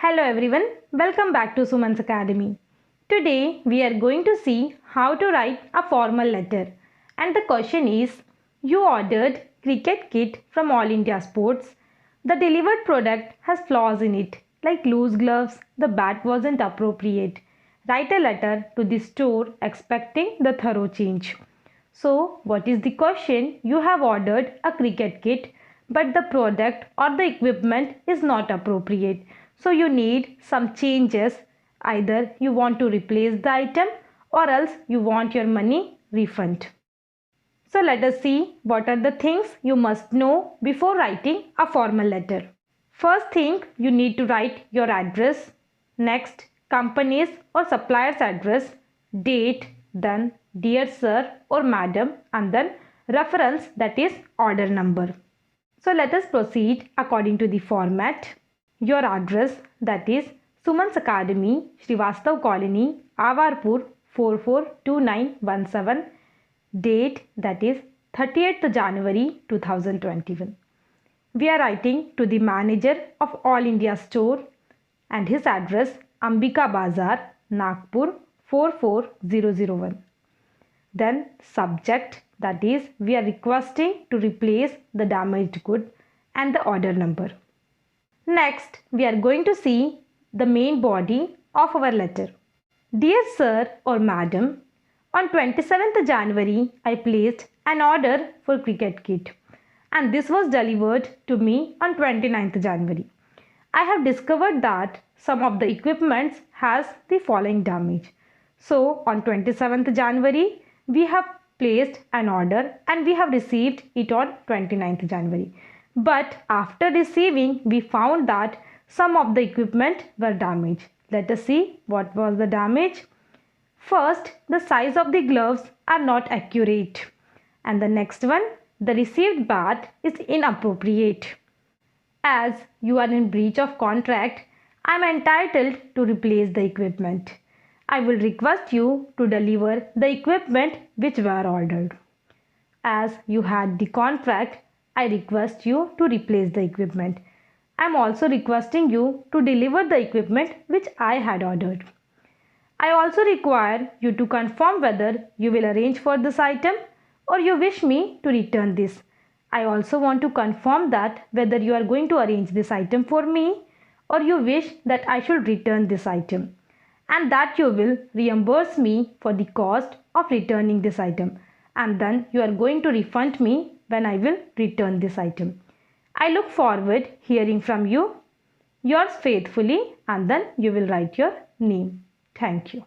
Hello everyone, welcome back to Suman's Academy. Today we are going to see how to write a formal letter. And the question is, you ordered cricket kit from All India Sports. The delivered product has flaws in it, like loose gloves, the bat wasn't appropriate. Write a letter to the store expecting the thorough change. So, what is the question? You have ordered a cricket kit, but the product or the equipment is not appropriate. So, you need some changes. Either you want to replace the item or else you want your money refund. So, let us see what are the things you must know before writing a formal letter. First thing, you need to write your address. Next, company's or supplier's address, date, then dear sir or madam, and then reference, that is order number. So let us proceed according to the format. Your address, that is Suman's Academy, Srivastav Colony, Avarpur 442917. Date, that is 30th January 2021. We are writing to the manager of All India Store and his address Ambika Bazar, Nagpur 44001. Then subject, that is we are requesting to replace the damaged good, and the order number. Next, we are going to see the main body of our letter. Dear sir or madam, on 27th January I placed an order for cricket kit and this was delivered to me on 29th January. I have discovered that some of the equipments has the following damage. So on 27th January we have placed an order and we have received it on 29th January. But after receiving, we found that some of the equipment were damaged. Let us see what was the damage. First, the size of the gloves are not accurate. And the next one, the received bat is inappropriate. As you are in breach of contract, I am entitled to replace the equipment. I will request you to deliver the equipment which were ordered. As you had the contract, I request you to replace the equipment. I am also requesting you to deliver the equipment which I had ordered. I also require you to confirm whether you will arrange for this item or you wish me to return this. I also want to confirm that whether you are going to arrange this item for me or you wish that I should return this item, and that you will reimburse me for the cost of returning this item, and then you are going to refund me when I will return this item. I look forward hearing from you. Yours faithfully, and then you will write your name. Thank you.